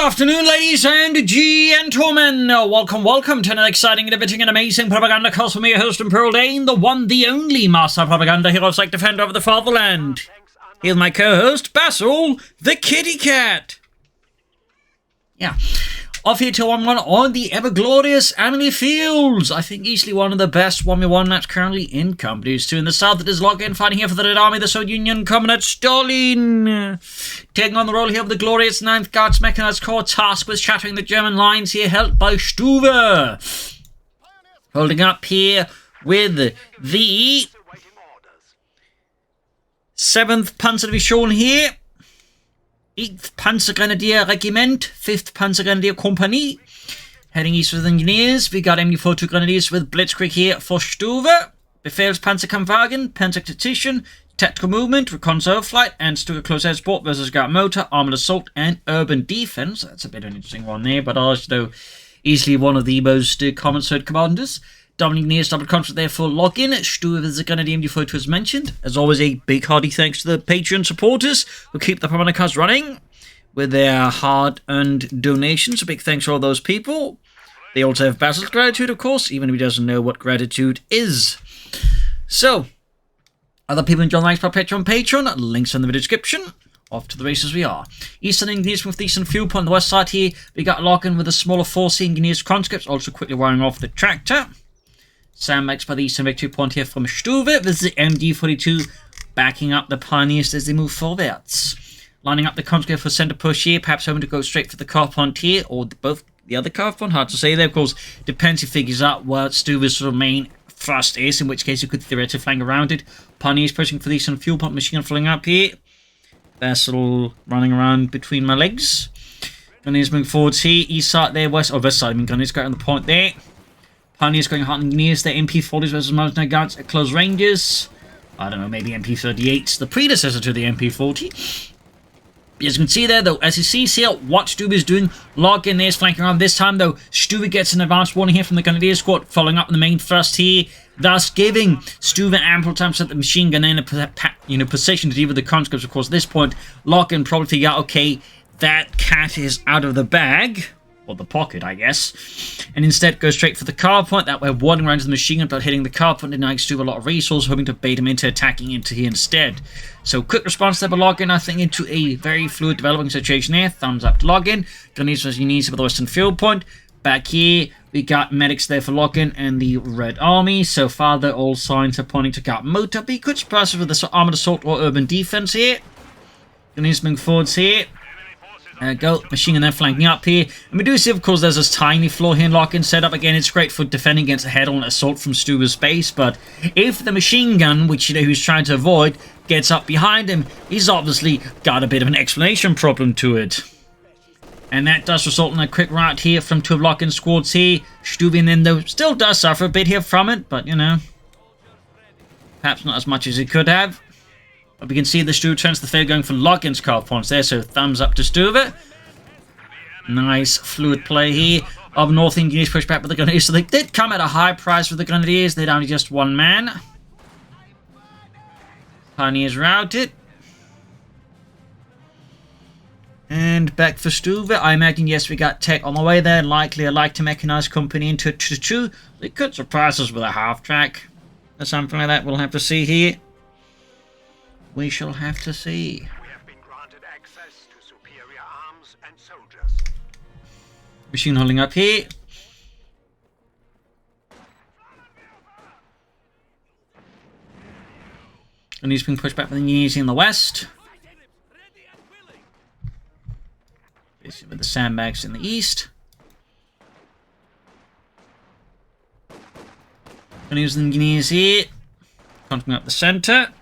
afternoon, ladies and gentlemen. Welcome to an exciting, innovating, and amazing Propagandacast with me, your host, Pearl Dane, the one, the only master propaganda hero, like defender of the fatherland. Here's my co-host, Basil, the kitty cat. Yeah. Off here to 1-1 on the ever-glorious Amilly Fields. I think easily one of the best 1v1 match currently in Company 2. In the south, it is Logan fighting here for the Red Army, the Soviet Union, coming at Stalin. Taking on the role here of the glorious 9th Guards Mechanized Corps, tasked with shattering the German lines here, held by Stuve. Holding up here with the 7th Panzerdivision here. 8th Panzergrenadier Regiment, 5th Panzergrenadier Company. Heading east with engineers, we got MU-42 Grenadiers with Blitzkrieg here for Stuve. Befehlspanzerkampfwagen, Panzertactician, Tactical Movement, Recon Flight, and Stuva Close Air Support versus Guard Motor, Armored Assault, and Urban Defense. That's a bit of an interesting one there, but also easily one of the most common third commanders. Double engineers, double contract there for Logan. Stuve is the Grenadier MU-42 as mentioned. As always, a big hearty thanks to the Patreon supporters who keep the Propagandacast running with their hard-earned donations. A big thanks to all those people. They also have Basil's gratitude, of course, even if he doesn't know what gratitude is. So, other people enjoy the likes by Patreon. Links in the video description. Off to the races we are. Eastern engineers with decent fuel point on the west side here. We got Logan with a smaller 4C engineers conscripts, also quickly wiring off the tractor. Sandbags by the eastern victory point here from Stuve. This is the MG42 backing up the pioneers as they move forwards. Lining up the conscript for center push here, perhaps hoping to go straight for the car point here, or both the other car point. Hard to say there, of course. Depends he figures out where Stuve's sort of main thrust is, in which case he could theoretically flank around it. Pioneers pushing for the eastern fuel pump, machine gun filling up here. Vessel running around between my legs. Gunners moving forwards here, east side there, west side. I mean, Gunners got on the point there. Pioneers going hard engineers, their MP40s versus mountain guards at close ranges. I don't know, maybe MP38's the predecessor to the MP40. As you can see there, though, as you see here, what Stuve is doing, Logan there is flanking around. This time, though, Stuve gets an advance warning here from the Grenadier Squad, following up on the main thrust here, thus giving Stuve ample time to set the machine gun in a position to deal with the conscripts. Of course, at this point, Logan probably figure out, okay, that cat is out of the bag. Or the pocket, I guess. And instead go straight for the car point. That way, warding around to the machine gun, but hitting the car point, denying Stuve a lot of resources, hoping to bait him into attacking into here instead. So, quick response there by Logan, I think, into a very fluid developing situation here. Thumbs up to Logan. Gunners versus units for the western field point. Back here, we got medics there for Logan and the Red Army. So far, all signs are pointing to Guard Motor. Be good surprises with the Armored Assault or Urban Defense here. Gunners moving forwards here. Go, machine gun then flanking up here. And we do see, of course, there's this tiny flaw here in Logan set up. Again, it's great for defending against a head-on assault from Stuva's base, but if the machine gun, which he's trying to avoid, gets up behind him, he's obviously got a bit of an explanation problem to it. And that does result in a quick rout here from two of Logan's squads here. Stuve, then, though, still does suffer a bit here from it, but, you know, perhaps not as much as he could have. But we can see the Stuve turns the field going for Logan's car points there, so thumbs up to Stuve. Nice fluid play here. Up north, engineers push back with the Grenadiers, so they did come at a high price for the Grenadiers. They're down to just one man. Pioneers routed. And back for Stuve. I imagine, yes, we got tech on the way there. Likely a light to mechanized company into 2. They could surprise us with a half track or something like that. We'll have to see here. We shall have to see. We have been granted access to superior arms and soldiers. Machine holding up here. And he's being pushed back by the engineers in the west. Basically with the sandbags in the east. And here's the engineers here. Coming up the center.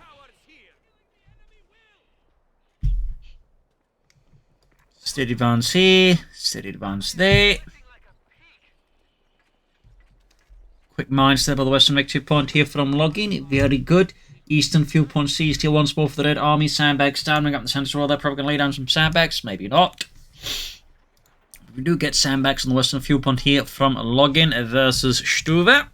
Steady advance here, steady advance there. Quick mines there by the western victory point here from Logan. Very good. Eastern fuel point seized here once more for the Red Army. Sandbags down, bring up the center roll. They're probably going to lay down some sandbags, maybe not. We do get sandbags on the western fuel point here from Logan versus Stuve.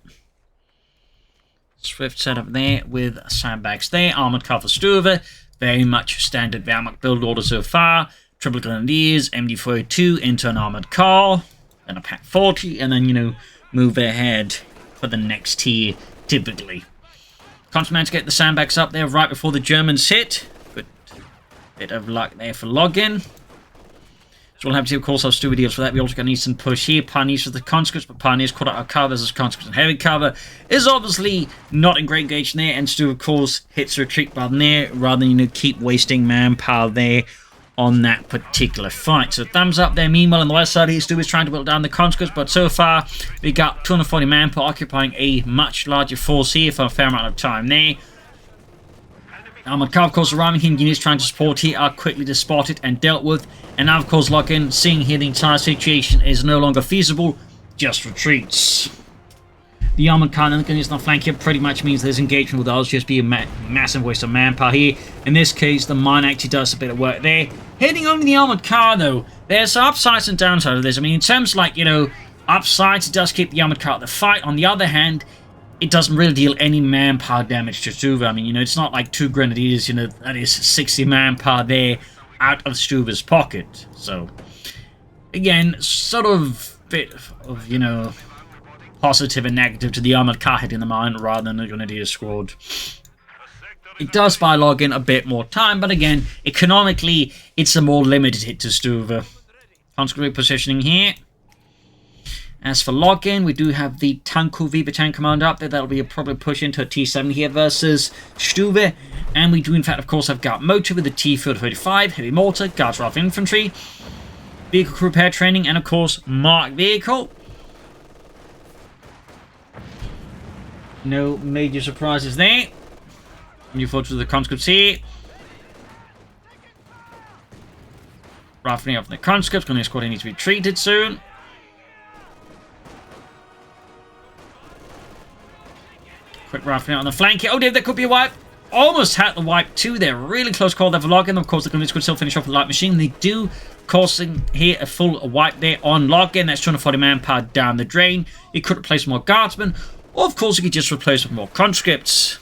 Swift setup there with sandbags there. Armored car for Stuve. Very much standard Wehrmacht build order so far. triple grenadiers, MD-42 into an armored car, and a Pack 40, and then, you know, move ahead for the next tier, typically. Constant managed to get the sandbags up there right before the Germans hit. Good bit of luck there for Logan. So we'll have to, of course, have Stuva deals for that. We also got an eastern push here. Pioneers with the conscripts, but Pioneers caught out our cover as conscripts and heavy cover is obviously not in great engagement there, and Stuva, of course, hits the retreat button there rather than, you know, keep wasting manpower there on that particular fight. So thumbs up there. Meanwhile, on the west side here, Stuva is trying to build down the conscripts, but so far we got 240 manpower occupying a much larger force here for a fair amount of time there. Armored car, of course, arriving here, engineers trying to support here are quickly just spotted and dealt with. And now, of course, Logan, seeing here the entire situation is no longer feasible, just retreats. The armored car and the flank here pretty much means this engagement with ours just be a massive waste of manpower here. In this case, the mine actually does a bit of work there. Hitting only the armored car, though, there's upsides and downsides of this. I mean, in terms of, like, you know, upsides, it does keep the armored car at the fight. On the other hand, it doesn't really deal any manpower damage to Stuva. I mean, you know, it's not like 2 grenadiers, you know, that is 60 manpower there out of Stuva's pocket. So, again, sort of bit of, you know, positive and negative to the armored car hitting the mine rather than the grenadier squad. It does buy Logan a bit more time, but again, economically, it's a more limited hit to Stuva. Conscript positioning here. As for Logan, we do have the Tanko V battalion commander up there. That'll be a probably push into a T7 here versus Stuve. And we do, in fact, of course, have Guard Motor with the T-35, Heavy Mortar, Guards Rifle Infantry, Vehicle Crew Repair Training, and, of course, Mark Vehicle. No major surprises there. New photos of the conscripts here. Rifling up from the conscripts. Going to squad needs to be treated soon. Quick rifling on the flank here. Oh dear, there could be a wipe. Almost had the wipe too there. Really close call there for Logan. Of course, the Grenadiers could still finish off with the light machine. They do causing here a full wipe there on Logan. That's 240 manpower down the drain. You could replace more guardsmen. Or, of course, you could just replace with more conscripts.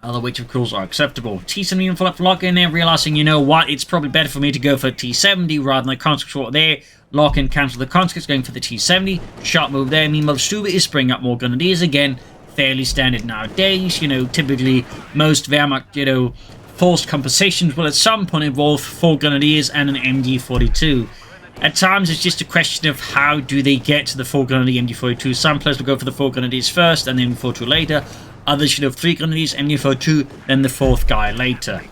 Other which, of course, are acceptable. T70 even full up for Logan there, realizing, you know what, it's probably better for me to go for T70 rather than the conscripts there. Logan cancels the conscripts, going for the T70. Sharp move there. Meanwhile, Stuva is bringing up more grenadiers again. Fairly standard nowadays. You know, typically, most Wehrmacht, you know, forced compositions will at some point involve 4 grenadiers and an MD-42. At times, it's just a question of how do they get to the 4 grenadier MD-42. Some players will go for the 4 grenadiers first and then MD-42 later. Others should have 3 grenadiers, MD-42, then the 4th guy later.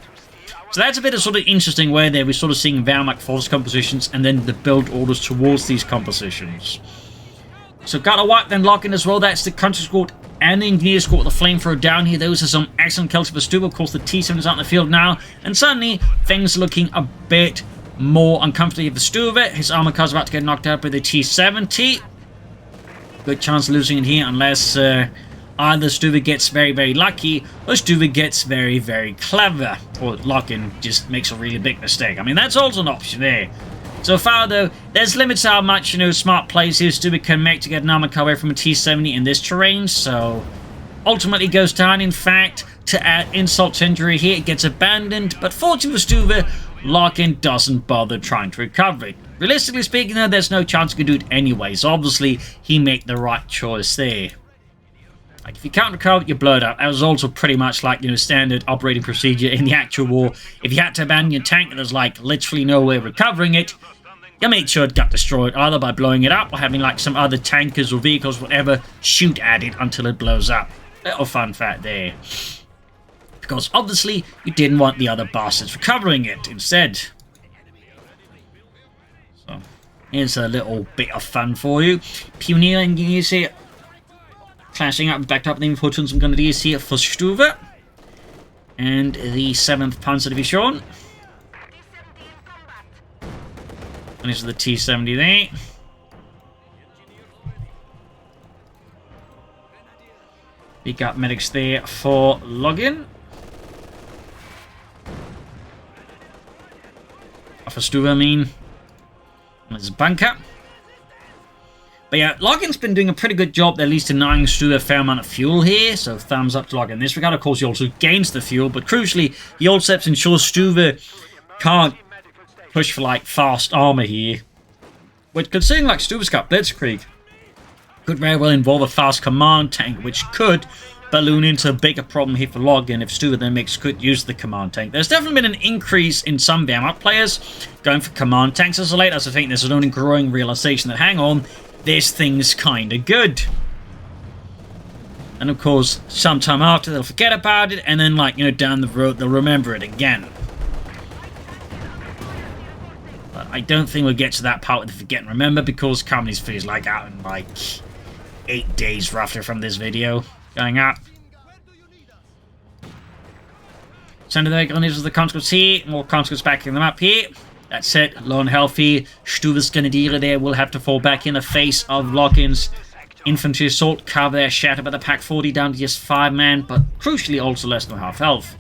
So that's a bit of sort of interesting way there. We're sort of seeing Wehrmacht force compositions and then the build orders towards these compositions. So got a wipe then Logan as well. That's the country squad and the engineer squad with the flamethrower down here. Those are some excellent kills for Stuva. Of course, the T7 is out in the field now. And suddenly, things are looking a bit more uncomfortable for Stuva. His armor car's about to get knocked out by the T70. Good chance of losing it here unless either Stuva gets very, very lucky or Stuva gets very, very clever. Or Logan just makes a really big mistake. I mean, that's also an option there. So far, though, there's limits how much, you know, smart plays here Stuva can make to get an armor car away from a T70 in this terrain. So, ultimately goes down. In fact, to add insult to injury here, it gets abandoned. But fortunately for Stuva, Logan doesn't bother trying to recover it. Realistically speaking, though, there's no chance he could do it anyways. Obviously, he made the right choice there. Like, if you can't recover it, you blow it up. That was also pretty much like, you know, standard operating procedure in the actual war. If you had to abandon your tank and there's, like, literally no way of recovering it, you made sure it got destroyed, either by blowing it up or having, like, some other tankers or vehicles, whatever, shoot at it until it blows up. Little fun fact there. Because, obviously, you didn't want the other bastards recovering it instead. So, here's a little bit of fun for you. Pioneer engineers here. Clashing up, backed up, and then we put on some grenadiers here for Stuve. And the 7th Panzer Division. And this is the T70 there. We got medics there for Logan. For Stuve, I mean. There's a bunker. But yeah, Logan's been doing a pretty good job, at least denying Stuve a fair amount of fuel here, so thumbs up to Logan in this regard. Of course, he also gains the fuel, but crucially, he also ensures Stuve can't push for like fast armor here. Which, considering like Stuva's got Blitzkrieg, could very well involve a fast command tank, which could balloon into a bigger problem here for Logan if Stuva then makes good use of the command tank. There's definitely been an increase in some Wehrmacht players going for command tanks as of late, as I think there's an only growing realization that, hang on, this thing's kinda good. And of course, sometime after they'll forget about it, and then like, you know, down the road they'll remember it again. But I don't think we'll get to that part with the forget and remember, because companies feels like out in like 8 days roughly from this video going up. Send the grenadiers of the conscripts here, more conscripts backing them up here. That's it, low and healthy. Stuve's Grenadier there will have to fall back in the face of Logan's infantry assault cover. They're shattered by the Pack 40 down to just 5 men, but crucially also less than half health.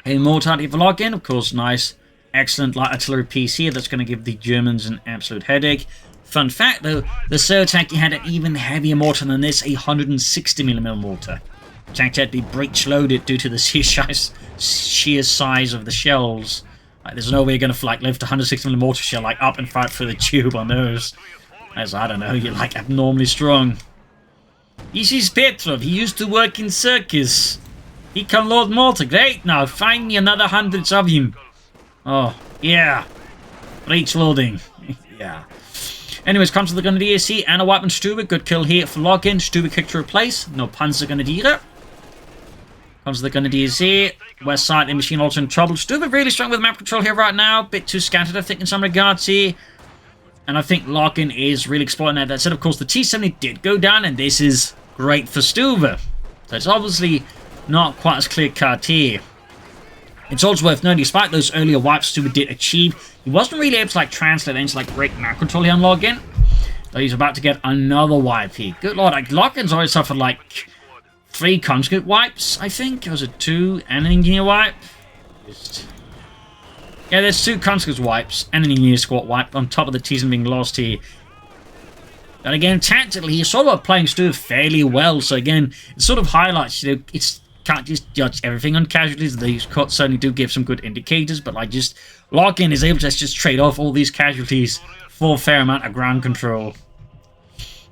A mortar for Logan, of course, nice, excellent light artillery piece here that's going to give the Germans an absolute headache. Fun fact though, the Serv tank had an even heavier mortar than this, a 160mm mortar. The tank had to be breech loaded due to the sheer size of the shells. Like, there's no way you're going to like lift a 160mm mortar shell like up and fight through the tube on those. As I don't know, you're like abnormally strong. This is Petrov, he used to work in circus. He can load mortar, great, now find me another hundreds of him. Oh, yeah. Breech loading. Yeah. Anyways, comes to the Grenadiers here, and a weapon Stuve, good kill here for Logan. Stuve kick to replace, no Panzer Grenadier. Comes to the Grenadiers here, west side, the machine also in trouble. Stuve really strong with map control here right now, bit too scattered I think in some regards here. And I think Logan is really exploiting that. That said, of course, the T-70 did go down, and this is great for Stuve. So it's obviously not quite as clear-cut here. It's also worth noting, despite those earlier wipes Stuve did achieve, he wasn't really able to like translate into like great map control here on Logan. So he's about to get another wipe here. Good lord, like Logan's already suffered like 3 conscript wipes, I think. Or was it 2 and an engineer wipe? Yeah, there's 2 conscript wipes and an engineer squad wipe on top of the T-70 being lost here. And again, tactically, he's sort of playing Stuve fairly well. So again, it sort of highlights, you know, it's can't just judge everything on casualties. These cuts certainly do give some good indicators, but like just Logan is able to just trade off all these casualties for a fair amount of ground control.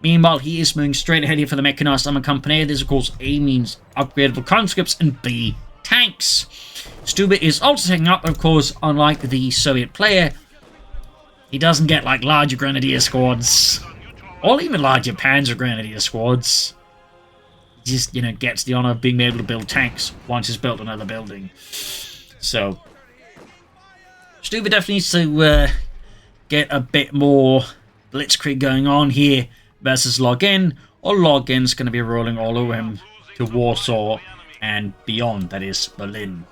Meanwhile, he is moving straight ahead here for the mechanized armor company. This, of course, A means upgradable conscripts and B, tanks. Stuva is also taking up, of course, unlike the Soviet player, he doesn't get like larger grenadier squads or even larger panzer grenadier squads. Just, you know, gets the honor of being able to build tanks once he's built another building. So, Stuva definitely needs to get a bit more Blitzkrieg going on here versus Logan, or Logan's going to be rolling all over him to Warsaw and beyond, that is, Berlin.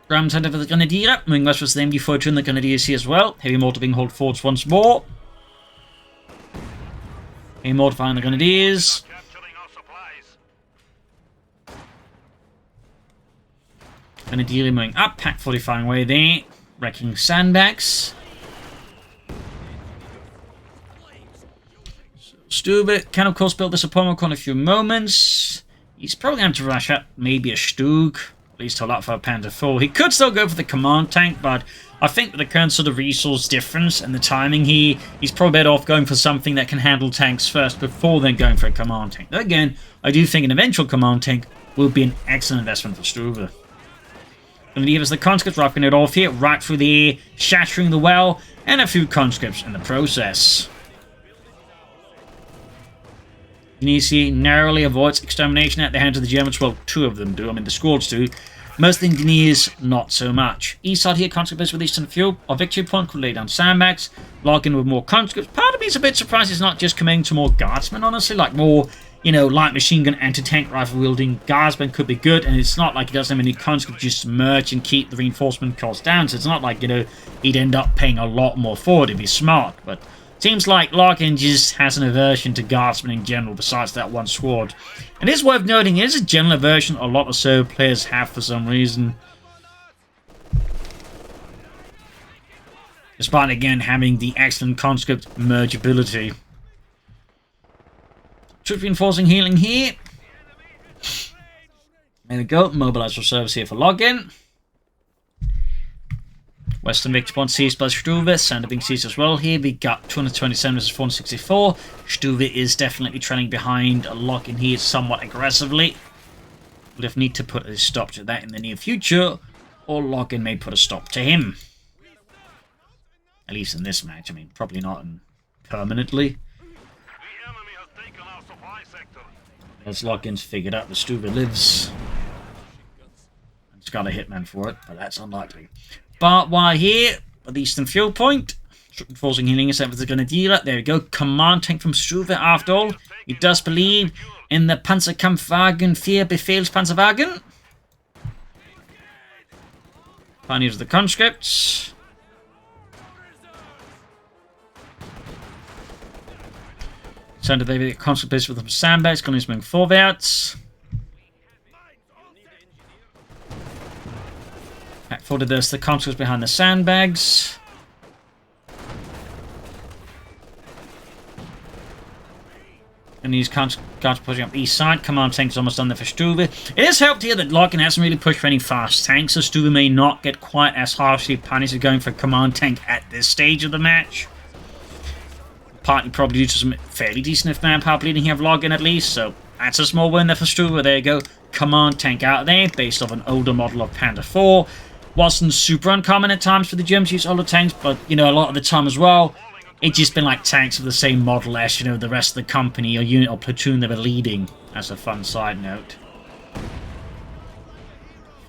Ground center for the Grenadier, moving west with the MG42 and the Grenadiers here as well. Heavy mortar being hauled forwards once more. Heavy mortar firing the Grenadiers. Grenadier moving up, Pack 40 firing away there, wrecking sandbags. Stuve can, of course, build this opponent in a few moments. He's probably going to rush up maybe a Stug, at least hold up for a Panzer IV. He could still go for the command tank, but I think with the current sort of resource difference and the timing here, he's probably better off going for something that can handle tanks first before then going for a command tank. Though again, I do think an eventual command tank will be an excellent investment for Stuve. Going to give us the conscripts, rocking it off here, right through the air, shattering the well, and a few conscripts in the process. Tunisia narrowly avoids extermination at the hands of the Germans. Well, 2 of them do. I mean, the squads do. Most of the engineers, not so much. East side here, conscripts with Eastern fuel. Our victory point could lay down sandbags. Logan with more conscripts. Part of me is a bit surprised it's not just coming to more guardsmen, honestly. Like more, you know, light machine gun, anti-tank rifle wielding guardsmen could be good. And it's not like he doesn't have any conscripts just merge and keep the reinforcement cost down. So it's not like, you know, he'd end up paying a lot more for it if he's smart. But seems like Logan just has an aversion to guardsmen in general, besides that one squad. And it is worth noting, it is a general aversion a lot of Serb players have for some reason. Despite, again, having the excellent conscript merge ability. Troop reinforcing healing here. There we go, mobilize for service here for Logan. Western victory point seized by Stuve. Center being seized as well here. We got 227 versus 464. Stuve is definitely trailing behind Logan here somewhat aggressively. We'll definitely need to put a stop to that in the near future, or Logan may put a stop to him. At least in this match. I mean, probably not permanently. As Logan's figured out the Stuva lives. And it's got a hitman for it, but that's unlikely. But while here, at the Eastern Fuel Point, forcing healing us with the Grenadier. There we go. Command tank from Stuve after all. He does believe in the Panzerkampfwagen 4 Befehlspanzerwagen. Pioneers of the conscripts. Center they get conscript base with some sandbags, colonies moving forwards. Back forward, there's the conscripts behind the sandbags. And these guards pushing up east side. Command tanks almost done there for Stuve. It is helped here that Logan hasn't really pushed for any fast tanks, so Stuve may not get quite as harshly punished as going for a command tank at this stage of the match. Partly probably due to some fairly decent manpower bleeding here of Logan at least, so that's a small win there for Stuve. There you go. Command tank out there, based off an older model of Panther 4. Wasn't super uncommon at times for the Germans to use older tanks, but, you know, a lot of the time as well, it's just been like tanks of the same model as, you know, the rest of the company or unit or platoon they were leading, as a fun side note.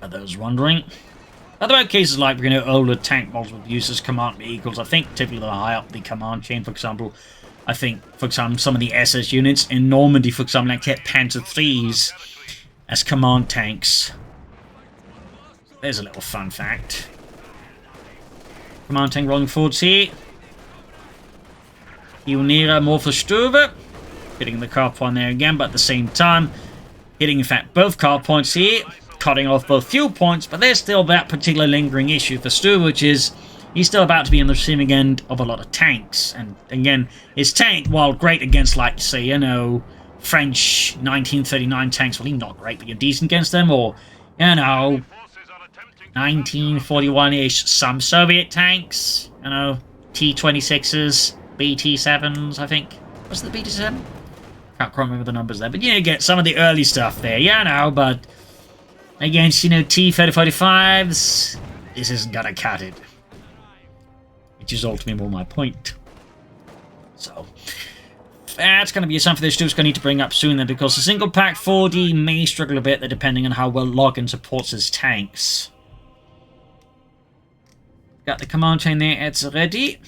For those wondering. Other cases like, you know, older tank models with use as command vehicles, I think typically they're high up the command chain, for example. I think, for example, some of the SS units in Normandy, for example, like kept Panther 3s as command tanks. There's a little fun fact. Command tank rolling forwards here. Pionera more for Stuve. Hitting the car point there again, but at the same time, hitting in fact both car points here. Cutting off both fuel points, but there's still that particular lingering issue for Stuve, which is he's still about to be on the receiving end of a lot of tanks. And again, his tank, while great against, like, say, you know, French 1939 tanks, well, he's not great, but you're decent against them, or, you know, 1941-ish, some Soviet tanks, you know, T-26s, BT-7s, I think. What's the BT-7? Can't quite remember the numbers there, but you get some of the early stuff there, you know, but against, you know, T-3045s, this isn't gonna cut it. Which is ultimately more my point. So, that's gonna be something that Stuve's gonna need to bring up soon then, because the single pack 4D may struggle a bit there, depending on how well Logan supports his tanks. Got the command chain there, it's ready.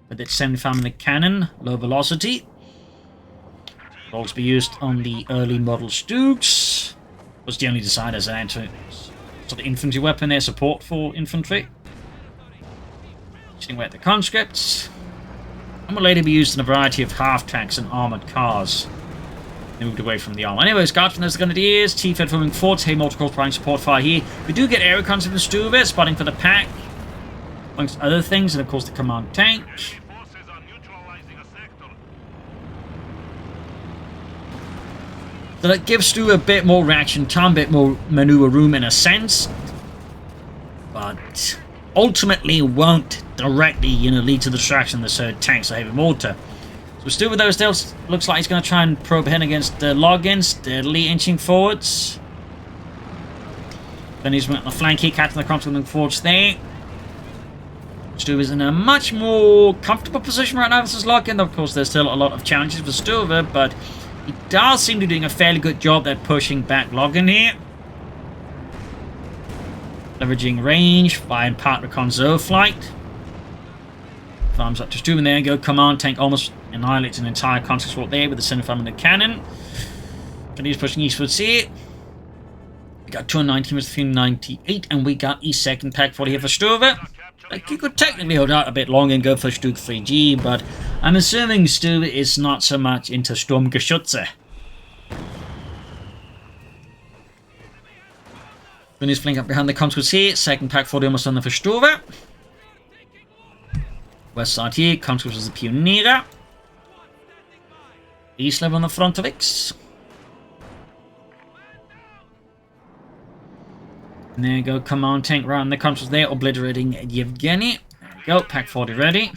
With its 75mm cannon, low velocity. Will also be used on the early model Stuves. Was generally designed as an sort of infantry weapon there, support for infantry. Shooting away at the conscripts. And will later be used in a variety of half-tracks and armoured cars. They moved away from the armour. Anyways, guards from those Grenadiers, T-Fed moving forward, hey, multiple providing support fire here. We do get air recons in the Stuve, spotting for the pack, amongst other things, and of course the command tank. So that gives Stu a bit more reaction time, a bit more maneuver room in a sense. But ultimately won't directly, you know, lead to the distraction of the third tanks or heavy mortar. So Stu with those deals, looks like he's going to try and probe ahead against the Logan, steadily inching forwards. Then he's on the flank here, catching the conscript moving forwards there. Stu is in a much more comfortable position right now versus Logan. Of course, there's still a lot of challenges for Stuve, but he does seem to be doing a fairly good job at pushing back Logan here. Leveraging range via in part recon Zone flight. Farms up to Stuve, and there you go. Command tank almost annihilates an entire conscript fort there with the 75mm cannon. And he's pushing eastwards here. We got 219 with 398, and we got East second pack 40 here for Stuve. Like, you could technically hold out a bit longer and go for Stuke 3G, but I'm assuming Stuve is not so much into Sturmgeschütze. When he's flanking up behind the conscripts here, second pack 40 almost on there for Stuve. West side here, conscripts is the Pionera. East level on the front of X. And there you go, command tank right on the controls there, obliterating Yevgeny. There we go, Pack 40 ready.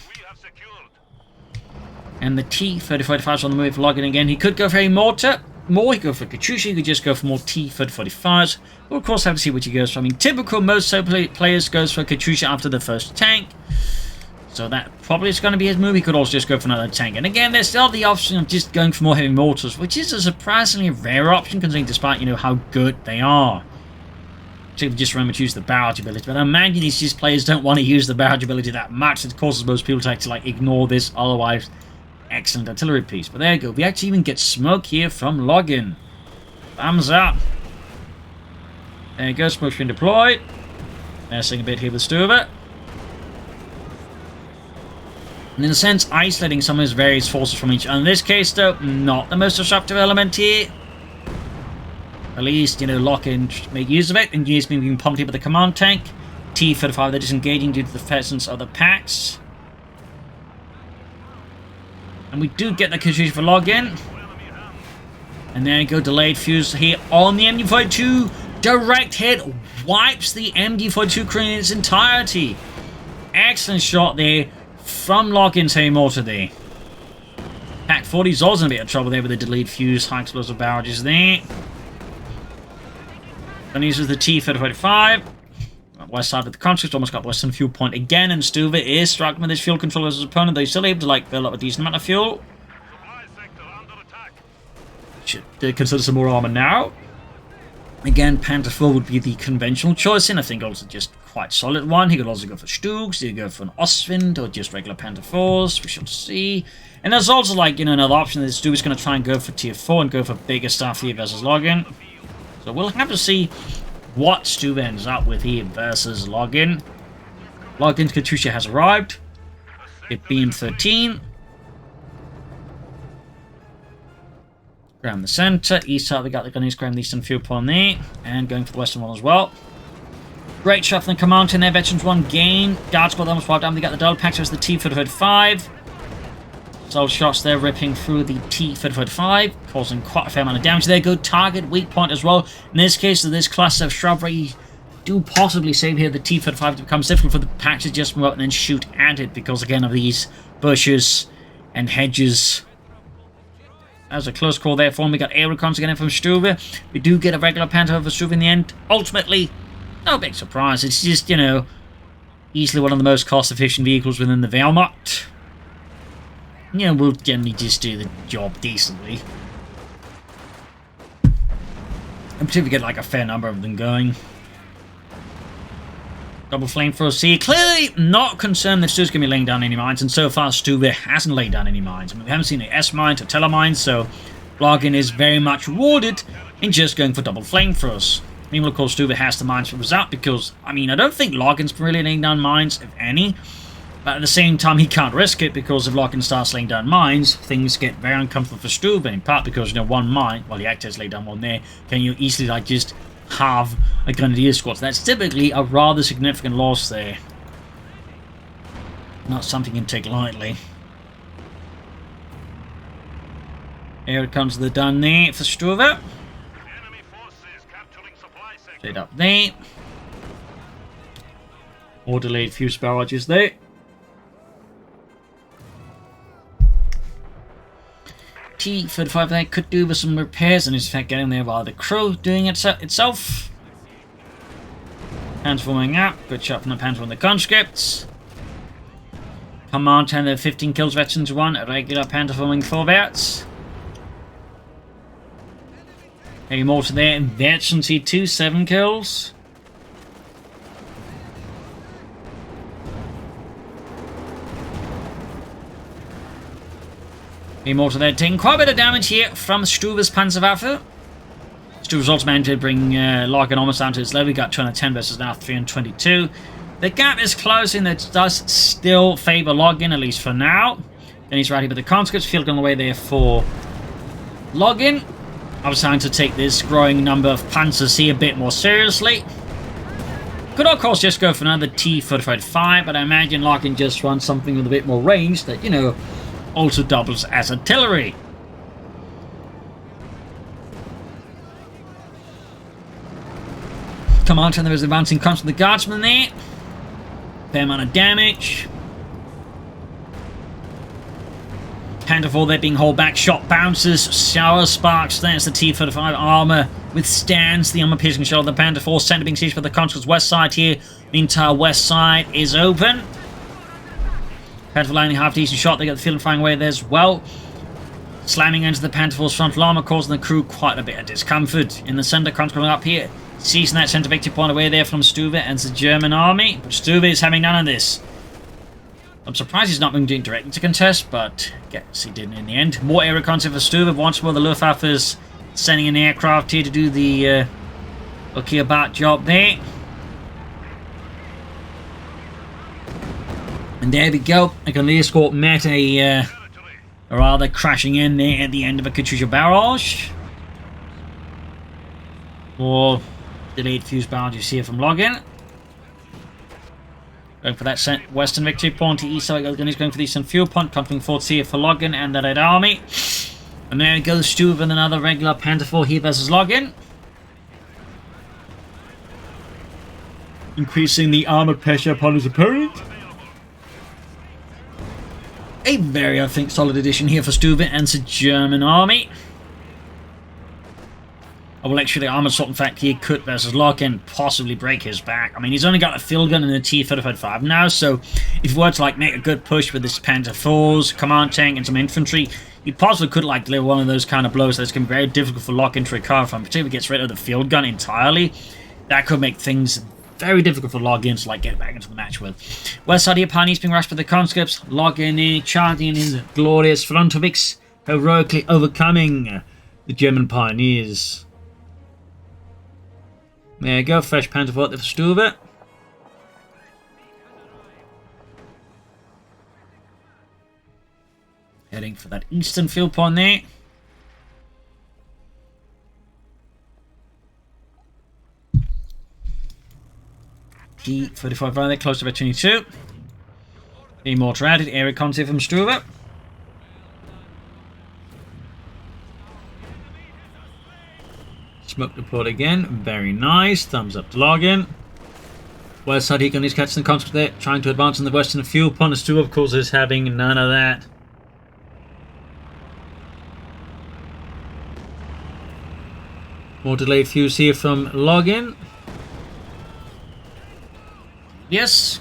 And the T-3045's on the move, Logan again. He could go for a mortar. More, he could go for Katyusha, he could just go for more T-3045s. We'll of course have to see what he goes for. I mean, typical, most players goes for Katyusha after the first tank. So that probably is going to be his move. He could also just go for another tank. And again, there's still the option of just going for more heavy mortars, which is a surprisingly rare option considering despite, you know, how good they are. So just remember to use the barrage ability. But I imagine these just players don't want to use the barrage ability that much. It causes most people to actually like ignore this otherwise excellent artillery piece. But there you go. We actually even get smoke here from Logan. Thumbs up. There you go. Smoke's been deployed. Messing a bit here with Stuva. And in a sense, isolating some of his various forces from each other. In this case, though, not the most disruptive element here. At least, you know, Logan make use of it. And he's been being pumped here with the command tank. T-35, they're disengaging due to the presence of the packs. And we do get the Katyusha for Logan. And there you go, delayed fuse here on the MD-42. Direct hit wipes the MD-42 crew in its entirety. Excellent shot there from Logan's heavy mortar there. Pack 40's also in a bit of trouble there with the delayed fuse, high explosive barrages there. And uses the T-3045. West side of the conscript, almost got Western fuel point again, and Stuve is struck with his fuel control as his opponent, though he's still able to like build up a decent amount of fuel. Should consider some more armor now. Again, Panther 4 would be the conventional choice, and I think also just quite solid one. He could also go for Stugs, he could go for an Ostwind, or just regular Panther 4s, we shall see. And there's also like, you know, another option that Stuve is going to try and go for tier 4 and go for bigger stuff here versus Logan. So we'll have to see what Stuve ends up with here versus Logan. Logan's Katyusha has arrived. It being 13. Ground the center. East side, we got the Gunnies grabbing the eastern fuel point there. And going for the western one as well. Great shot from the command in there. Veterans 1 gain. Guard squad almost wiped down. They got the double pack, so it's the T-35. Solid shots there ripping through the T-35, causing quite a fair amount of damage. There go target weak point as well. In this case, this cluster of shrubbery do possibly save here the T-35. It becomes difficult for the pack to just move up and then shoot at it because again of these bushes and hedges. That was a close call there for him. We got air recons again from Stuve. We do get a regular Panther over Stuve in the end. Ultimately, no big surprise. It's just, you know, easily one of the most cost-efficient vehicles within the Wehrmacht. You know, we'll generally just do the job decently. Until we get like a fair number of them going. Double flamethrower C. Clearly not concerned that Stuve's going to be laying down any mines, and so far Stuve hasn't laid down any mines. I mean, we haven't seen an S mine or Teller mine, so Logan is very much rewarded in just going for double flamethrowers. Meanwhile, of course, Stuve has the mines for result because, I mean, I don't think Logan's really laying down mines, if any. But at the same time, he can't risk it because if Logan starts laying down mines, things get very uncomfortable for Stuve, in part because, you know, one mine, well, the actor has laid down one there, can you easily, like, just have a Grenadier squad. So that's typically a rather significant loss there. Not something you can take lightly. Here it comes the done there for Stuve. Straight up there. More delayed fuse barrages there. T-35 there could do with some repairs and is in fact getting there by the crew doing it itself. Hands forming up. Good shot from the pants from the conscripts. Command 10 there, 15 kills, veterans 1, a regular Panther forming 4 vets. Heavy mortar there, and veterans here 2, 7 kills. Heavy mortar there, taking quite a bit of damage here from Stuve's Panzerwaffe. Stuve's also managed to bring Logan almost down to his level. We got 210 versus now 322. The gap is closing. That does still favour Logan, at least for now. Then he's right here with the conscripts. Field on the way there for Logan. I was trying to take this growing number of panzers here a bit more seriously. Could of course just go for another T-35, but I imagine Logan just runs something with a bit more range that, you know, also doubles as artillery. Come on, and there is advancing comes from the guardsman there. Fair amount of damage. Panther 4 there being hauled back. Shot bounces. Shower sparks. There's the T-35 armor withstands the armor piercing shot of the Panther 4. Center being sieged for the Conscripts west side here. The entire west side is open. Panther 4 landing half decent shot. They got the field and flying away there as well. Slamming into the Panther 4's frontal armor, causing the crew quite a bit of discomfort. In the center, coming up here. Seizing that center victory point away there from Stuve and the German army. But Stuve is having none of this. I'm surprised he's not been doing directly to contest, but guess he didn't in the end. More air reconnaissance for Stuve. Once more, the Luftwaffe is sending an aircraft here to do the lucky about job there. And there we go. Again, the escort met a rather crashing in there at the end of a Katyusha barrage. Or delayed fuse barrages here from Logan. Going for that western victory point to east side. He's going for the eastern fuel point. Coming forward here for Logan and the Red Army. And there goes Stuve and another regular Panther 4 here versus Logan. Increasing the armor pressure upon his opponent. A very, I think, solid addition here for Stuve and the German army. I will actually armor assault, in fact, here could versus Logan possibly break his back. I mean, he's only got a field gun and a T-35 now, so if he were to like make a good push with this Panther 4s, command tank, and some infantry, he possibly could like deliver one of those kind of blows that's going to be very difficult for Logan to recover from, particularly if he gets rid of the field gun entirely. That could make things very difficult for Logan to like get back into the match with. West side here, Pioneers being rushed by the conscripts. Logan charging in his glorious Frontovix, heroically overcoming the German Pioneers. There you go, fresh Panther 4 there for Stuva. Heading for that eastern field point there. T-35 right there, close to about 22. The mortar added, air reconnaissance from Stuva. Smoke report again, very nice. Thumbs up to Logan. West side, Heacon is catching the conscript there, trying to advance in the western fuel point. Stuva, of course, is having none of that. More delayed fuse here from Logan. Yes.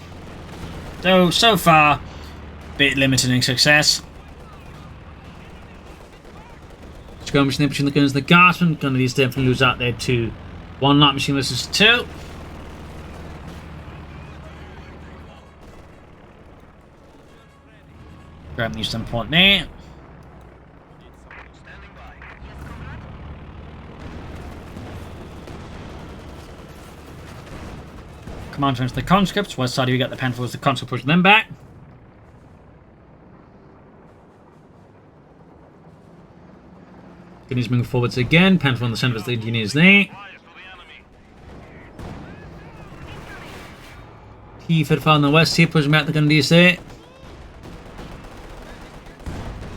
Though, so far, bit limited in success. Skirmish there between the guns and the guardsmen. Gonna need to definitely lose out there to one light machine versus two. Grab the eastern point there. Command turns to the conscripts. West side, you got the Panther 4s, the conscript pushing them back. He's moving forwards again. Panther on the centre of the engineers there. T-35 on the west here, pushing back the Grenadiers there.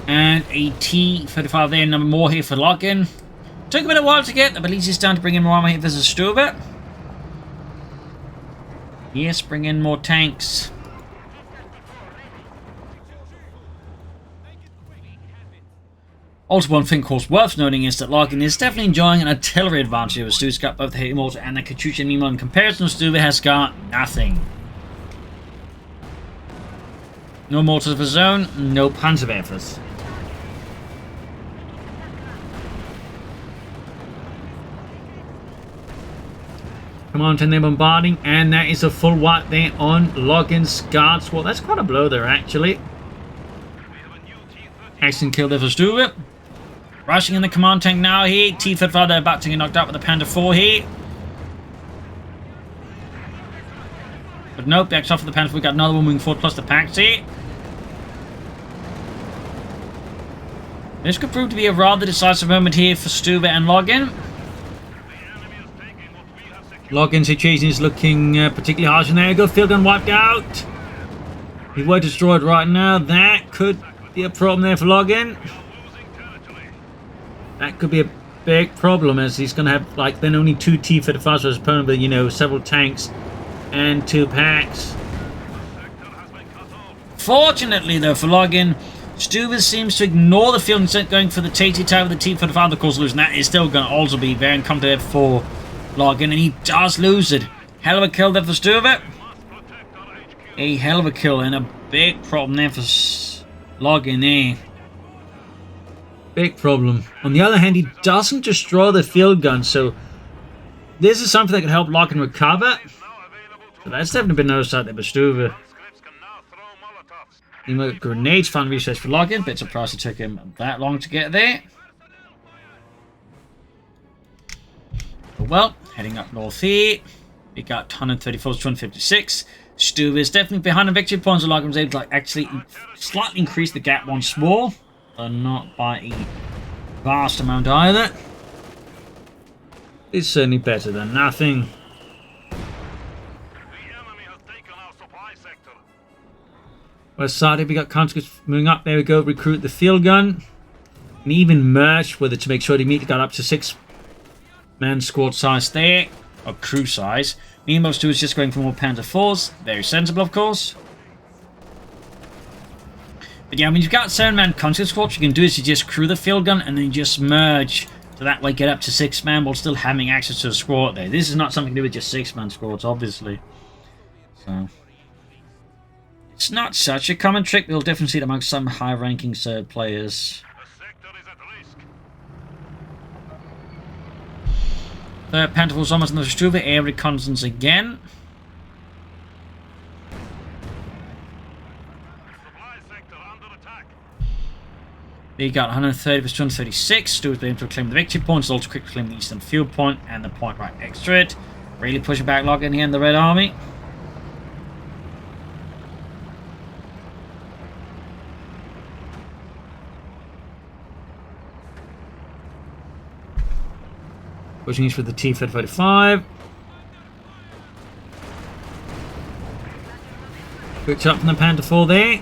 And a T-35 there, number more here for Logan. Took a bit of a while to get, but at least he's down to bring in more armor here versus Stuva. Yes, bring in more tanks. Also, one thing, of course, worth noting is that Logan is definitely enjoying an artillery advantage over Stuva's got both the heavy mortar and the Katyusha. Meanwhile, in comparison, Stuva has got nothing. No mortars of his own, no Panzerwerfers. Come on, 10 they're bombarding, and that is a full wipe there on Logan's guards. Well, that's quite a blow there, actually. Excellent kill there for Stuve. Rushing in the command tank now here. T-35, they're about to get knocked out with the Panther 4 here. But nope, backs off for the Panther 4. We got another one moving forward, plus the Paxi. This could prove to be a rather decisive moment here for Stuve and Logan. Logan's situation is looking particularly harsh, and there you go, field gun wiped out. He were destroyed right now. That could be a problem there for Logan. That could be a big problem, as he's going to have, like, then only 2 T-35s for his opponent, but, you know, several tanks and 2 packs. Fortunately, though, for Logan, Stuve seems to ignore the field instead going for the TT-type with the T-35, of course, losing that is still going to also be very uncomfortable for Logan, and he does lose it. Hell of a kill there for Stuve. A hell of a kill, and a big problem there for Logan there. Big problem. On the other hand, he doesn't destroy the field gun, so this is something that can help Logan recover. So that's definitely been noticed out there by Stuve. Grenades found research for Logan, bit surprised it took him that long to get there. But well, heading up north here, we got 134 to 256. Stuve is definitely behind the victory points, so Logan was able to like, actually slightly increase the gap once more, but not by a vast amount either. It's certainly better than nothing. West side, we got counterattack moving up. There we go. Recruit the field gun. And even merge with it to make sure they immediately got up to 6-man squad size there. Or crew size. Meanwhile, Stu is just going for more Panzer IVs. Very sensible, of course. But yeah, when you've got 7-man counterattack squad, what you can do is you just crew the field gun and then you just merge. So that way get up to 6-man while still having access to the squad there. This is not something to do with just 6-man squads, obviously. So it's not such a common trick. We'll definitely see it amongst some high-ranking Serb players. Third Panther was almost another Stuva. Air reconnaissance again. We got 130 vs 236. Stuva's been able to claim the victory points. Also quickly claim the eastern field point and the point right next to it. Really pushing back Logan here in the Red Army. Pushing east with the T-35. Quick shot from the Panther 4 there.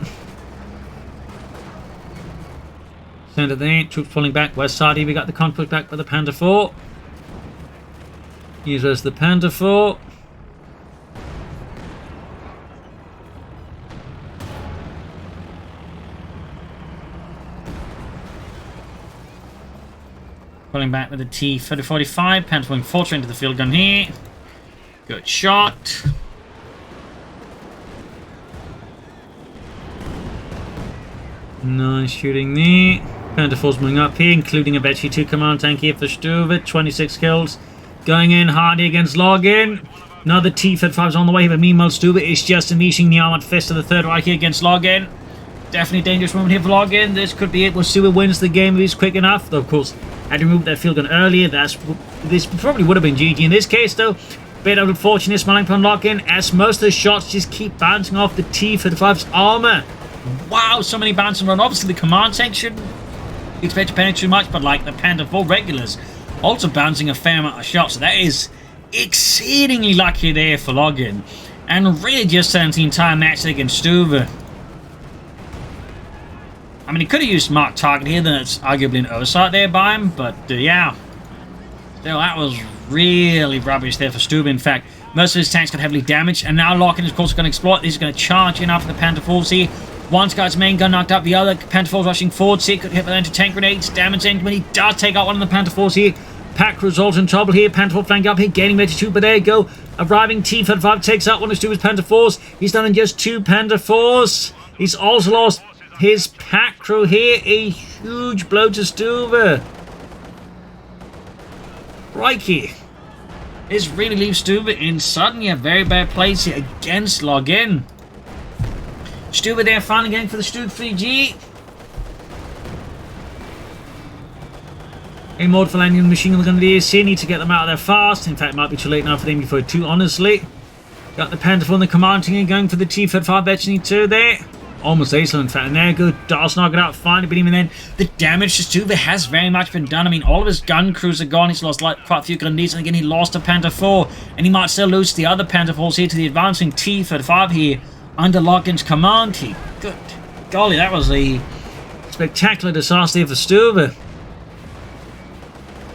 Centre there, troops pulling back. West side here, we got the conflict back by the Panther 4. Here's the Panther 4. Pulling back with the T-45. Panther pulling forward into the field gun here. Good shot. Nice shooting there. Panther 4's moving up here, including a Betchy 2 command tank here for Stuve. 26 kills. Going in hardy against Logan. Another T-35's on the way, but meanwhile Stuve is just unleashing the armored fist of the Third Reich here against Logan. Definitely a dangerous moment here for Logan. This could be it where Stuve wins the game if he's quick enough. Though, of course, had he removed that field gun earlier, this probably would have been GG. In this case, though, bit of unfortunate smiling upon Logan, as most of the shots just keep bouncing off the T-35's armor. Wow, so many bouncing around. Obviously, the command tank shouldn't expect to penetrate too much, but like the Panther 4 regulars, also bouncing a fair amount of shots. So that is exceedingly lucky there for Logan, and really just sent the entire match against Stuve. I mean, he could have used Mark Target here, then it's arguably an oversight there by him, but yeah. Still, that was really rubbish there for Stuve. In fact, most of his tanks got heavily damaged, and now Logan is of course going to exploit. He's going to charge in after the Panther 4s here. One guy's main gun knocked out, the other Panther 4's rushing forward. See, could hit with anti-tank grenades, damaging when he does take out one of the Panther 4s here. Pack results in trouble here. Panther 4 flank up here, gaining ready to shoot, but there you go. Arriving T-35 takes out one of Stuve's Panther 4s. He's done in just 2 Panther 4s. He's also lost his pack crew here. A huge blow to Stuve. Crikey. This really leaves Stuve in suddenly a very bad place here against Logan. Stuve there finally going for the Stuve 3G. A mod for landing the machine gun grenadiers here. Need to get them out of there fast. In fact, it might be too late now for them before 2, honestly. Got the Panther 4 in the command team going for the T-35 Betchy 2 there. Almost ace in fact, and there good. Does knock it out finally, but even then, the damage to Stuve has very much been done. I mean, all of his gun crews are gone. He's lost like quite a few grenades, and again, he lost a Panther 4, and he might still lose the other Panther 4s here to the advancing T-35 here under Logan's command team. Good golly, that was a spectacular disaster here for Stuve.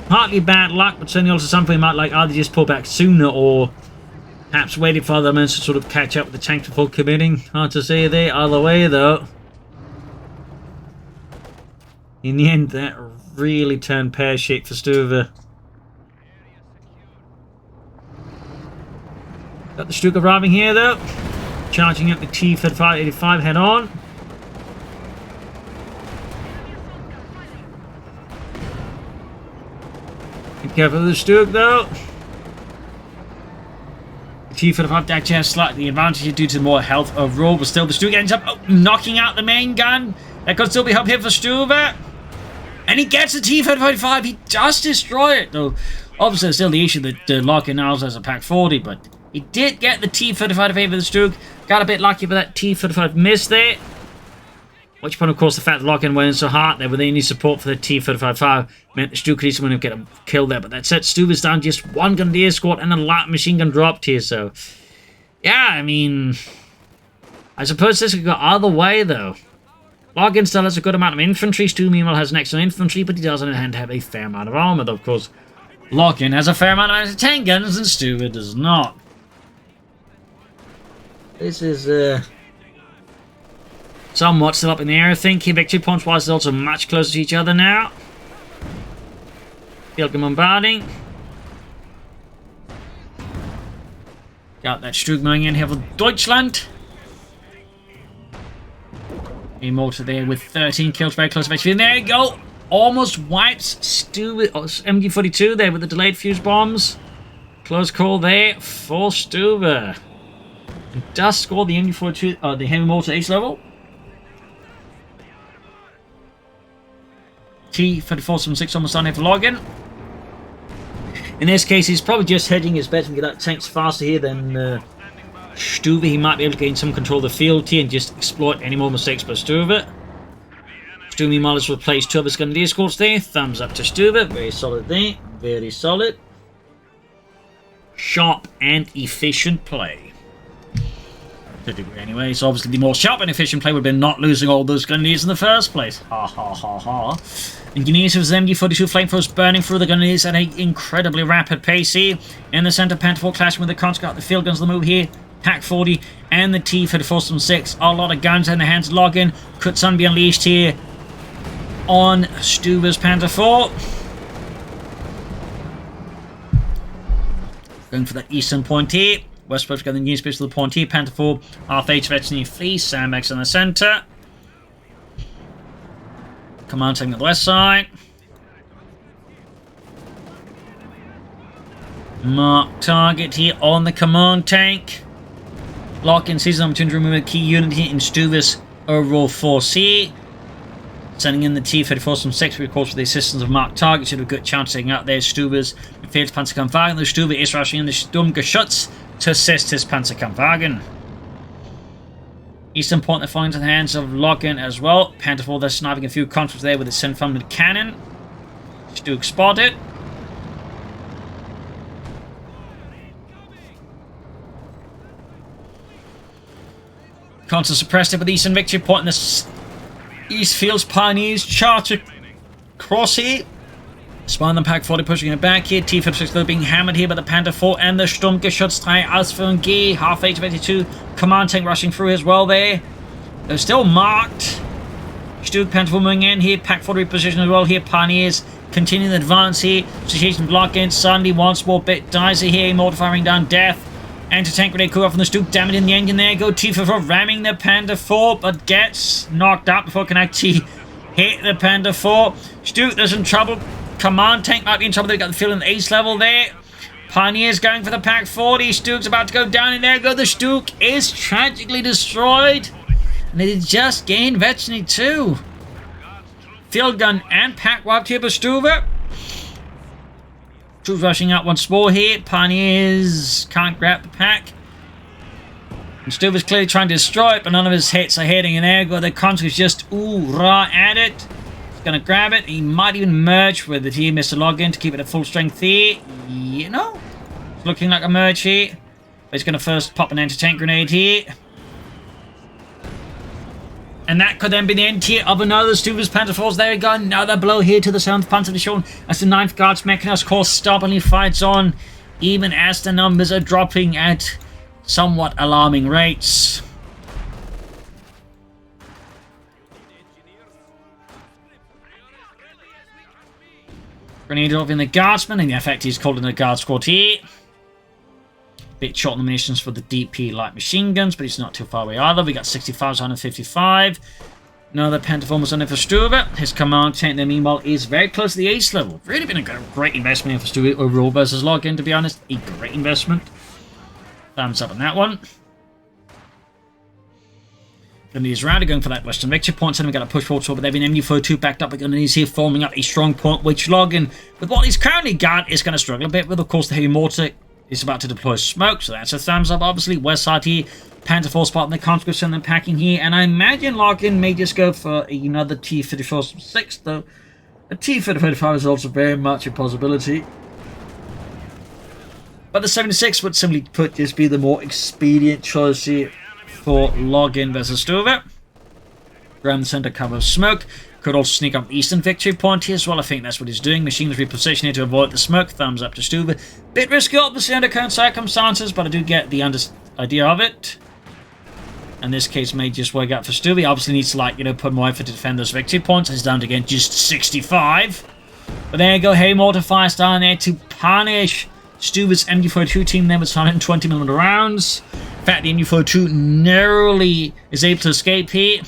Partly bad luck, but certainly also something we might like either just pull back sooner or perhaps waiting for other elements to sort of catch up with the tanks before committing. Hard to say there. Either way, though. In the end, that really turned pear-shaped for Stuva. Got the Stuka arriving here, though. Charging up the T-3585 head-on. Be careful of the Stuk, though. The T-35 actually has slightly advantage due to more health overall, but still the Stuk ends up knocking out the main gun. That could still be hope here for Stuva. And he gets the T-35. He does destroy it, though. Obviously, there's still the issue that Logan now has a Pack 40, but he did get the T-35 favor the Stuk. Got a bit lucky for that T-35 miss there. Which point, of course, the fact that Logan went in so hard there with any support for the T-35 meant the Stuk could easily get a kill there. But that said, Stuva's down just one Grenadier squad and a light machine gun dropped here. So, yeah, I mean, I suppose this could go either way, though. Logan still has a good amount of infantry. Stu, meanwhile, has an excellent infantry, but he does on hand have a fair amount of armor, though, of course. Logan has a fair amount of anti-tank guns, and Stuva does not. This is, somewhat still up in the air, I think. Victory points-wise is also much closer to each other now. Field gun bombarding. Got that Stuk going in here for Deutschland. A mortar there with 13 kills, very close to victory. And there you go. Almost wipes MG42 there with the delayed fuse bombs. Close call there for Stuva. And does score the MG42, the heavy mortar ace level. T-3476 almost on here for Logan. In this case, he's probably just hedging his bets and get out tanks faster here than Stuva. He might be able to gain some control of the field here and just exploit any more mistakes by Stuva. Stuva, meanwhile, has replaced two of his Grenadier squads there. Thumbs up to Stuva. Very solid there. Very solid. Sharp and efficient play. To a degree, anyway. So, obviously, the more sharp and efficient play would have been not losing all those Grenadiers in the first place. Ha ha ha ha. Engineers with MG42 flamethrowers burning through the Grenadiers at an incredibly rapid pace here. In the center, Panther 4 clashing with the Conscript. The field guns on the move here. Pack 40 and the T-3476. A lot of guns in the hands of Logan. Could some be unleashed here on Stuva's Panther 4. Going for that eastern point here. Westbrook's got the new space for the point here. Panther 4, half HVH near Fleece. Sandbags in the center. Command taking the west side. Mark target here on the command tank. Lock-in sees an opportunity to remove a key unit here in Stuva's overall force here. Sending in the T-3476, of course, with the assistance of Mark Target, should have a good chance of taking out there Stuva's failed Panzerkampfwagen. The Stuva is rushing in the Sturmgeschütz to assist his Panzerkampfwagen. Eastern point, they're falling into the hands of Logan as well. Panther 4, they're sniping a few conscripts there with its self-funded cannon. Stuk spotted. Constant suppressed it with Eastern Victory Point, and the Eastfield's Pioneers charge across here. Spawn the Pack 40 pushing it back here. T-56 though being hammered here by the Panther 4 and the Sturmgeschütz 3 Ausführung G. Half H-22 command tank rushing through as well there. They're still marked. Stuk Panther 4 moving in here. Pack 40 position as well here. Pioneers continuing the advance here. Situation block in. Suddenly once more bit dies here. Mortar firing down death. Anti-tank grenade cool off from the Stuk, damaging the engine there. Go T-44 ramming the Panther 4, but gets knocked out before it can actually hit the Panther 4. Stuk, there's some trouble. Command tank might be in trouble. They've got the field in the ace level there. Pioneers going for the Pack 40. Stuk's about to go down, and there go the Stuk is tragically destroyed. And they just gained Veteran 2. Field gun and Pack wiped here by Stuva. Troops rushing out once more here. Pioneers can't grab the Pack. And Stuva's clearly trying to destroy it, but none of his hits are hitting. And there go the conscripts just ooh-rah at it. He's going to grab it. He might even merge with the team, Mr. Logan, to keep it at full strength here. You know, it's looking like a merge here. But he's going to first pop an anti-tank grenade here. And that could then be the end here of another Stuva's Panzer Force. There we go, another blow here to the 7th Panzer Division as the 9th Guards Mechanized Corps stubbornly fights on, even as the numbers are dropping at somewhat alarming rates. Grenade off in the Guardsmen, and the effect is called in the Guard Squad here. Bit short on the munitions for the DP light machine guns, but it's not too far away either. We got 65,155. Another Pentaformers on there for Stuva. His command tank there, meanwhile, is very close to the ace level. Really been a great investment here for Stuva overall versus Logan, to be honest. A great investment. Thumbs up on that one. Grenadiers round, going for that Western victory point, and we got a push forward, but they've been MU42 backed up with Grenadiers here, forming up a strong point, which Logan, with what he's currently got, is going to struggle a bit with. Of course, the heavy mortar is about to deploy smoke, so that's a thumbs up. Obviously, west side here, Panther Force spotting the conscripts and then packing here, and I imagine Logan may just go for another T-54-6, though a T-55 is also very much a possibility. But the 76 would simply put just be the more expedient choice here for Logan versus Stuva. Around the center cover of smoke. Could also sneak up eastern victory point here as well. I think that's what he's doing. Machines repositioning here to avoid the smoke. Thumbs up to Stuva. Bit risky obviously under current circumstances, but I do get the idea of it. In this case, may just work out for Stuva. He obviously needs to, put more effort to defend those victory points. He's down to again just 65. But there you go. Hey, mortar fires down there to punish Stuva's MU42 team there with 120mm rounds. In fact, the MU42 narrowly is able to escape here.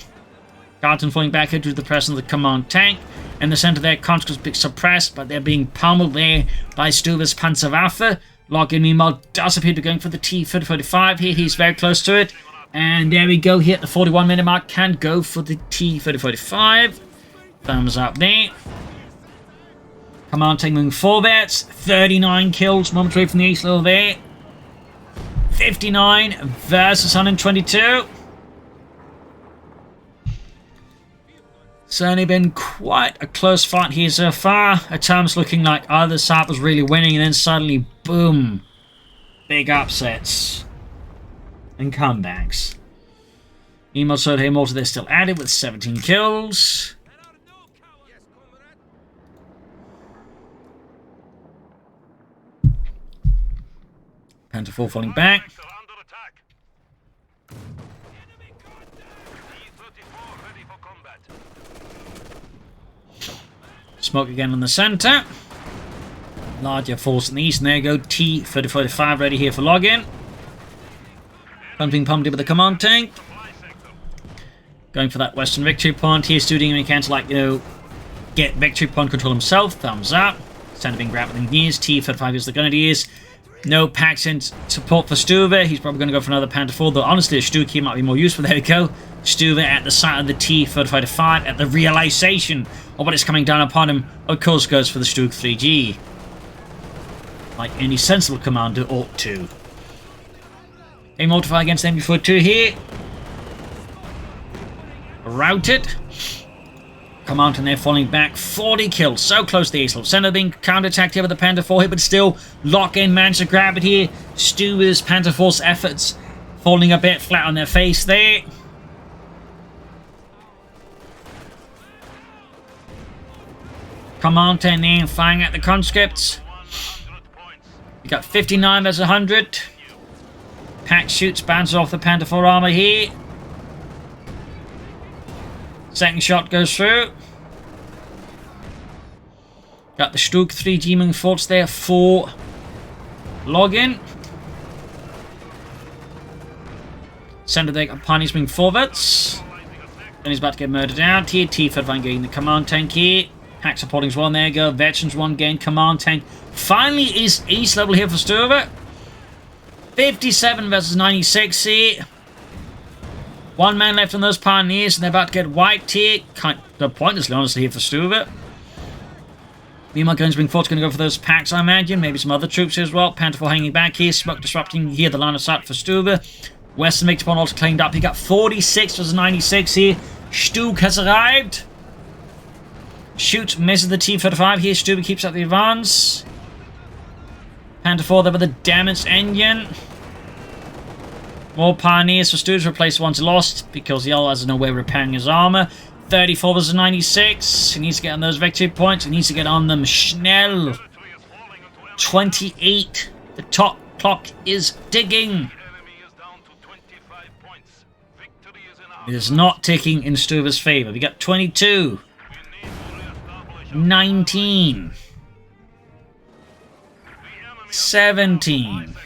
Carlton falling back into the presence of the command tank. In the center there, conscripts being suppressed, but they're being pummeled there by Stuva's Panzerwaffe. Logan, meanwhile, does appear to be going for the T-3045 here. He's very close to it. And there we go, hit the 41-minute mark. Can go for the T-3045. Thumbs up there. Command tank moving forwards. 39 kills momentarily from the east level there. 59 versus 122. Certainly been quite a close fight here so far. At times looking like either side was really winning, and then suddenly, boom, big upsets and comebacks. Emo Soda here, Mortar, they're still at it with 17 kills. Panther 4 falling back. Smoke again on the center. Larger force in the east, and there you go. T-3045 ready here for login. Pumping with the command tank. Going for that western victory point. Here's doing he can to, get victory point control himself. Thumbs up. Center being grabbed with the gears. T-35 is the Grenadiers. No packs in support for Stuve. He's probably going to go for another Panther 4, though honestly a Stuve might be more useful. There we go. Stuve at the side of the T-35 at the realization of what is coming down upon him, of course goes for the Stuve 3G. Like any sensible commander ought to. A mortify against MU42 here. Routed. Command and they're falling back. 40 kills. So close to the ace level. Center being counterattacked here with the Panther 4 here, but still Lock-in managed to grab it here. Stuva's Panther Force efforts falling a bit flat on their face there. Command 10 there firing at the conscripts. We got 59 versus 100. Pack shoots, bounces off the Panther 4 armor here. Second shot goes through. Got the Stuve 3G moving forwards there for Logan. Center there, Pioneers moving forwards. Then he's about to get murdered out here. T-35 getting the command tank here. Hack supporting as well. There you go. Veterans 1 gain command tank. Finally is east level here for Stuva. 57 versus 96 here. One man left on those Pioneers, and they're about to get wiped here. Pointlessly, honestly, here for Stuva. Meanwhile, Guns being forced, going to go for those packs, I imagine. Maybe some other troops here as well. Panther 4 hanging back here. Smoke disrupting here. The line of sight for Stuva. Western victory point also cleaned up. He got 46 versus 96 here. Stuve has arrived. Shoot, misses the T-35 here. Stuva keeps up the advance. Panther 4 there with the damaged engine. More pioneers for Stuve to replace the ones lost because the other has no way of repairing his armor. 34 versus 96. He needs to get on those victory points. He needs to get on them schnell. 28. The top clock is digging. It is not ticking in Stuva's favor. We got 22. 19. 17.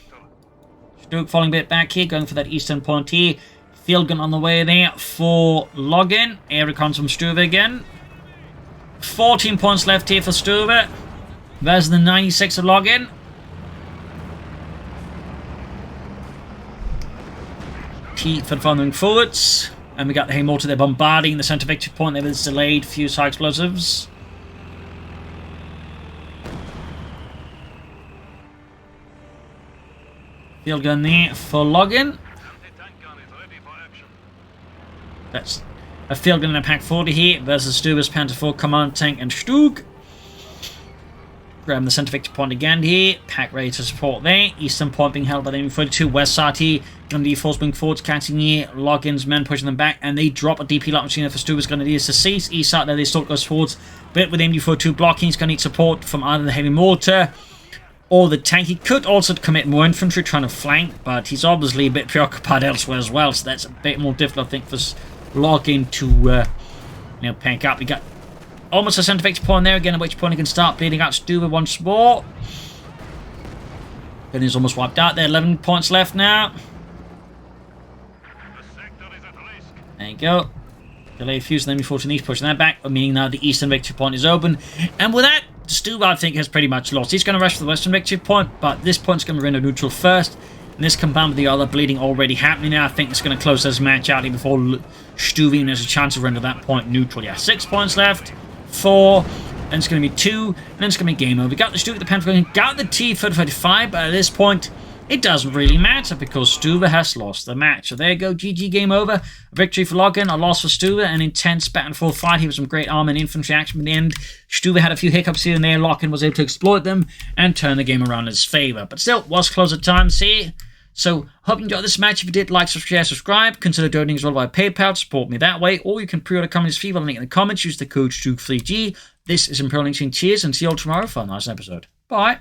Stuve falling a bit back here, going for that eastern point here. Field gun on the way there for Logan. Air recon from Stuve again. 14 points left here for Stuve. There's the 96 of Logan. T for the following forwards. And we got the Hay Mortar there bombarding the center victory point there with its delayed fuse high explosives. Field gun there for Logan. That's a field gun in a pack 40 here versus Stuva's Panther 4 Command Tank and Stug. Grab the center victory point again here. Pack ready to support there. Eastern point being held by the M42. West side here. Grenadier force being forwards, catching here. Logan's men pushing them back. And they drop a DP light machine for Stuva's Grenadiers to cease. East side there, they still goes forwards. But with the M42 blocking, he's going to need support from either the heavy mortar or the tank. He could also commit more infantry trying to flank, but he's obviously a bit preoccupied elsewhere as well. So that's a bit more difficult, I think, for Logan to pack up. We got almost a center victory point there again, at which point he can start bleeding out Stuva once more. Then he's almost wiped out there. 11 points left now. There you go. Delay fuse and then before East pushing that back, meaning now the eastern victory point is open. And with that, Stuva, I think, has pretty much lost. He's going to rush for the western victory point, but this point's going to render neutral first. And this combined with the other bleeding already happening now, I think it's going to close this match out here before Stuve has a chance to render that point neutral. Yeah, 6 points left. 4, then it's going to be 2, and then it's going to be game over. We got the Stuve, the Panther, got the T-35, but at this point, it doesn't really matter because Stuve has lost the match. So there you go, GG, game over. A victory for Logan, a loss for Stuve, an intense back and forth fight. He was some great armor and infantry action in the end. Stuve had a few hiccups here and there. Logan was able to exploit them and turn the game around in his favor. But still, was close at times here. So, hope you enjoyed this match. If you did, like, share, subscribe. Consider donating as well via PayPal to support me that way. Or you can pre-order Communist Fever, link in the comments. Use the code Stuve3G. This is Imperial Links. Cheers, and see you all tomorrow for a nice episode. Bye.